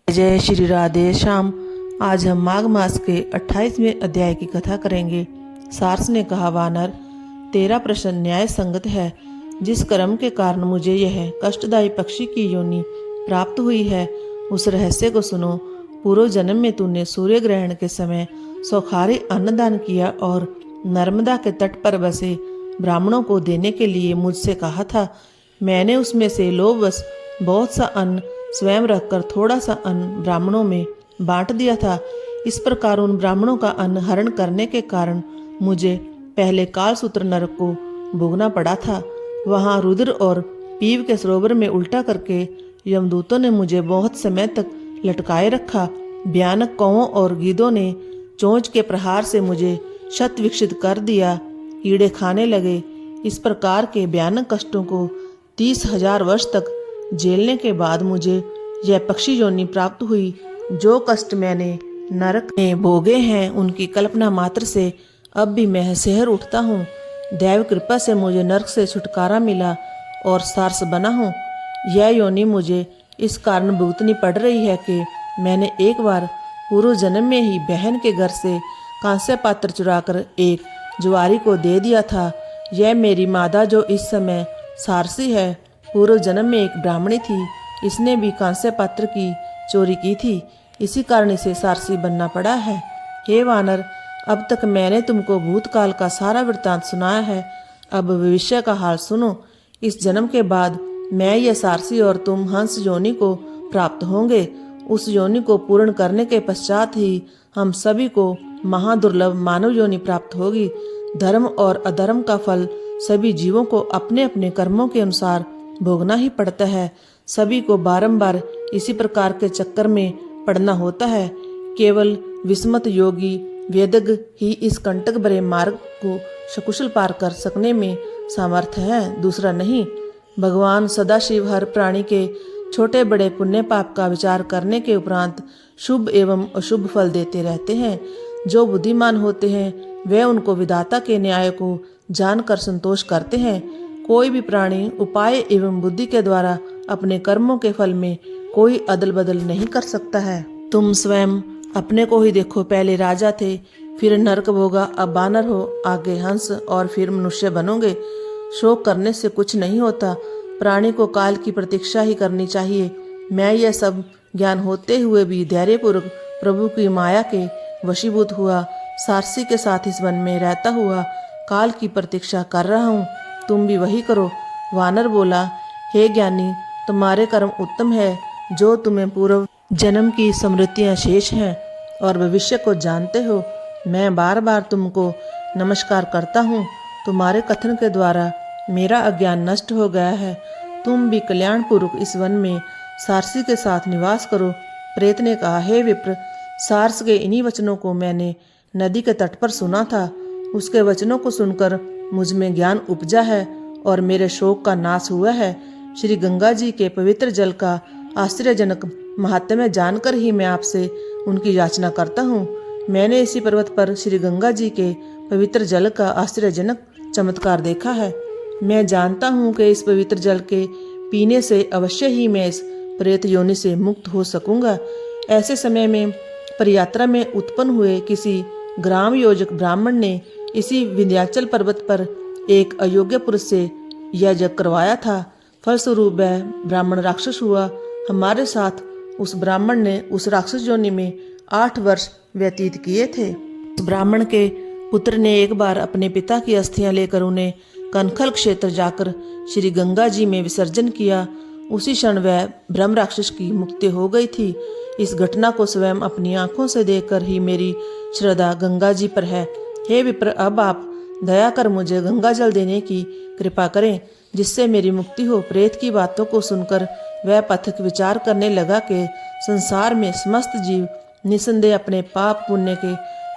जय श्री राधे श्याम। आज हम माघ मास के 28वें अध्याय की कथा करेंगे। सारस ने कहा, वानर, तेरा प्रश्न न्याय संगत है। जिस कर्म के कारण मुझे यह कष्टदायी पक्षी की योनि प्राप्त हुई है, उस रहस्य को सुनो। पूर्व जन्म में तूने सूर्य ग्रहण के समय सौखारी अन्नदान किया और नर्मदा के तट पर बसे ब्राह्मणों को देने के लिए मुझसे कहा था। मैंने उसमें से लोभवश बहुत सा अन्न स्वयं रखकर थोड़ा सा अन्न ब्राह्मणों में बांट दिया था। इस प्रकार उन ब्राह्मणों का अन्न हरण करने के कारण मुझे पहले कालसूत्र नरक को भोगना पड़ा था। वहां रुद्र और पीव के सरोवर में उल्टा करके यमदूतों ने मुझे बहुत समय तक लटकाए रखा। भयानक कौवों और गीदों ने चोंच के प्रहार से मुझे शत विक्षित कर दिया। कीड़े खाने लगे। इस प्रकार के भयानक कष्टों को 30,000 वर्ष तक झेलने के बाद मुझे यह पक्षी योनि प्राप्त हुई। जो कष्ट मैंने नरक में भोगे हैं, उनकी कल्पना मात्र से अब भी मैं सहर उठता हूँ। दैव कृपा से मुझे नरक से छुटकारा मिला और सारस बना हूँ। यह योनि मुझे इस कारण भुगतनी पड़ रही है कि मैंने एक बार पूर्व जन्म में ही बहन के घर से कांस्य पात्र चुराकर एक जुआरी को दे दिया था। यह मेरी मादा, जो इस समय सारसी है, पूर्व जन्म में एक ब्राह्मणी थी। इसने भी कांस्य पात्र की चोरी की थी। इसी कारण इसे सारसी बनना पड़ा है। हे वानर, अब तक मैंने तुमको भूतकाल का सारा वृत्तांत सुनाया है। अब भविष्य का हाल सुनो। इस जन्म के बाद मैं यह सारसी और तुम हंस योनि को प्राप्त होंगे। उस योनि को पूर्ण करने के पश्चात ही हम सभी को महादुर्लभ मानव योनि प्राप्त होगी। धर्म और अधर्म का फल सभी जीवों को अपने अपने कर्मों के अनुसार भोगना ही पड़ता है। सभी को बारंबार इसी प्रकार के चक्कर में पड़ना होता है। केवल विस्मत योगी वेदज्ञ ही इस कंटक भरे मार्ग को सकुशल पार कर सकने में सामर्थ्य है, दूसरा नहीं। भगवान सदाशिव हर प्राणी के छोटे बड़े पुण्य पाप का विचार करने के उपरांत शुभ एवं अशुभ फल देते रहते हैं। जो बुद्धिमान होते हैं वे उनको विधाता के न्याय को जानकर संतोष करते हैं। कोई भी प्राणी उपाय एवं बुद्धि के द्वारा अपने कर्मों के फल में कोई अदल बदल नहीं कर सकता है। तुम स्वयं अपने को ही देखो। पहले राजा थे, फिर नरक भोगा, अब बानर हो, आगे हंस और फिर मनुष्य बनोगे। शोक करने से कुछ नहीं होता। प्राणी को काल की प्रतीक्षा ही करनी चाहिए। मैं यह सब ज्ञान होते हुए भी धैर्यपूर्वक प्रभु की माया के वशीभूत हुआ सारसी के साथ इस वन में रहता हुआ काल की प्रतीक्षा कर रहा हूँ। तुम भी वही करो। वानर बोला, हे ज्ञानी, तुम्हारे कर्म उत्तम है। जो तुम्हें पूर्व जन्म की स्मृतियाँ शेष हैं और भविष्य को जानते हो। मैं बार बार तुमको नमस्कार करता हूँ। तुम्हारे कथन के द्वारा मेरा अज्ञान नष्ट हो गया है। तुम भी कल्याण पूर्वक इस वन में सारसी के साथ निवास करो। प्रेत ने कहा, हे विप्र, सारस के इन्हीं वचनों को मैंने नदी के तट पर सुना था। उसके वचनों को सुनकर मुझ में ज्ञान उपजा है और मेरे शोक का नाश हुआ है। श्री गंगा जी के पवित्र जल का आश्चर्यजनक महात्म्य जानकर ही मैं आपसे उनकी याचना करता हूँ। मैंने इसी पर्वत पर श्री गंगा जी के पवित्र जल का आश्चर्यजनक चमत्कार देखा है। मैं जानता हूँ कि इस पवित्र जल के पीने से अवश्य ही मैं इस प्रेत योनि से मुक्त हो सकूंगा। ऐसे समय में परियात्रा में उत्पन्न हुए किसी ग्राम योजक ब्राह्मण ने इसी विंध्याचल पर्वत पर एक अयोग्य पुरुष से यह यज्ञ करवाया था। फलस्वरूप वह ब्राह्मण राक्षस हुआ। हमारे साथ उस ब्राह्मण ने उस राक्षस योनि में 8 वर्ष व्यतीत किए थे। उस ब्राह्मण के पुत्र ने एक बार अपने पिता की अस्थियां लेकर उन्हें कनखल क्षेत्र जाकर श्री गंगा जी में विसर्जन किया। उसी क्षण वह ब्रह्म राक्षस की मुक्ति हो गई थी। इस घटना को स्वयं अपनी आंखों से देखकर ही मेरी श्रद्धा गंगा जी पर है। हे विप्र, अब आप दया कर मुझे गंगा जल देने की कृपा करें, जिससे मेरी मुक्ति हो। प्रेत की बातों को सुनकर वह पथिक विचार करने लगा कि संसार में समस्त जीव निसंदेह अपने पाप पुण्य के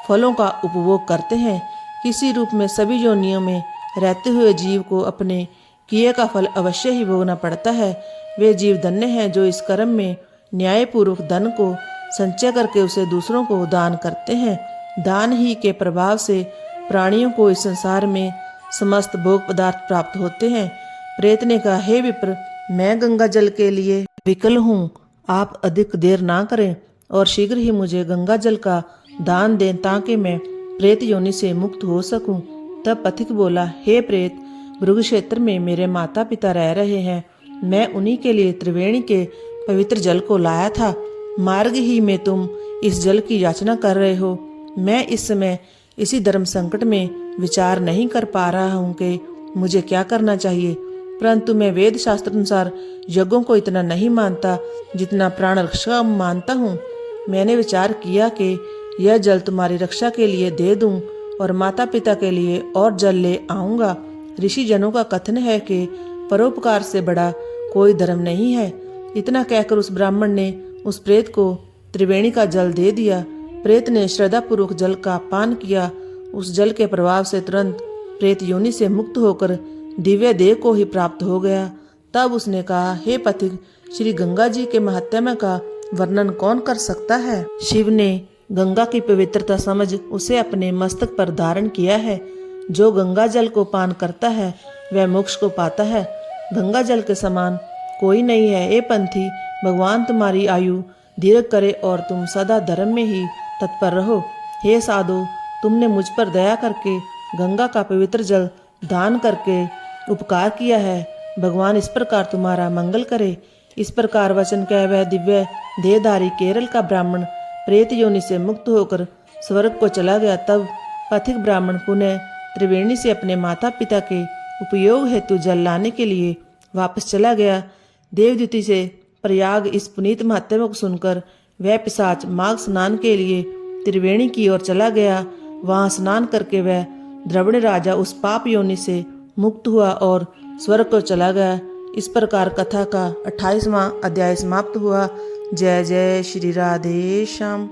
फलों का उपभोग करते हैं। किसी रूप में सभी योनियों में रहते हुए जीव को अपने किए का फल अवश्य ही भोगना पड़ता है। वे जीव धन्य हैं जो इस कर्म में न्यायपूर्वक धन को संचय करके उसे दूसरों को दान करते हैं। दान ही के प्रभाव से प्राणियों को इस संसार में समस्त भोग पदार्थ प्राप्त होते हैं। प्रेत ने कहा, हे विप्र, मैं गंगा जल के लिए विकल हूँ। आप अधिक देर ना करें और शीघ्र ही मुझे गंगा जल का दान दें ताकि मैं प्रेत योनि से मुक्त हो सकूं। तब पथिक बोला, हे प्रेत, भृगु क्षेत्र में मेरे माता पिता रह रहे हैं। मैं उन्हीं के लिए त्रिवेणी के पवित्र जल को लाया था। मार्ग ही में तुम इस जल की याचना कर रहे हो। मैं इस समय इसी धर्म संकट में विचार नहीं कर पा रहा हूँ कि मुझे क्या करना चाहिए, परंतु मैं वेद शास्त्र अनुसार यज्ञों को इतना नहीं मानता जितना प्राण रक्षा मानता हूँ। मैंने विचार किया कि यह जल तुम्हारी रक्षा के लिए दे दूं और माता पिता के लिए और जल ले आऊंगा। ऋषि जनों का कथन है कि परोपकार से बड़ा कोई धर्म नहीं है। इतना कहकर उस ब्राह्मण ने उस प्रेत को त्रिवेणी का जल दे दिया। प्रेत ने श्रद्धापूर्वक जल का पान किया। उस जल के प्रभाव से तुरंत प्रेत योनि से मुक्त होकर दिव्य देह को ही प्राप्त हो गया। तब उसने कहा, हे पथिक, श्री गंगा जी के महात्म्य का वर्णन कौन कर सकता है। शिव ने गंगा की पवित्रता समझ उसे अपने मस्तक पर धारण किया है। जो गंगा जल को पान करता है वह मोक्ष को पाता है। गंगा जल के समान कोई नहीं है। ए पंथी, भगवान तुम्हारी आयु दीर्घ करे और तुम सदा धर्म में ही तत्पर रहो। हे साधु, तुमने मुझ पर दया करके गंगा का पवित्र जल दान करके उपकार किया है। भगवान इस प्रकार तुम्हारा मंगल करे। इस प्रकार वचन कह वह दिव्य देहधारी केरल का ब्राह्मण प्रेत योनि से मुक्त होकर स्वर्ग को चला गया। तब पथिक ब्राह्मण पुनः त्रिवेणी से अपने माता पिता के उपयोग हेतु जल लाने के लिए वापस चला गया। देवद्युति से प्रयाग इस पुनीत महात्म्य को सुनकर वह पिशाच माघ स्नान के लिए त्रिवेणी की ओर चला गया। वहां स्नान करके वह द्रविड़ राजा उस पाप योनि से मुक्त हुआ और स्वर्ग को चला गया। इस प्रकार कथा का 28वां अध्याय समाप्त हुआ। जय जय श्री राधे श्याम।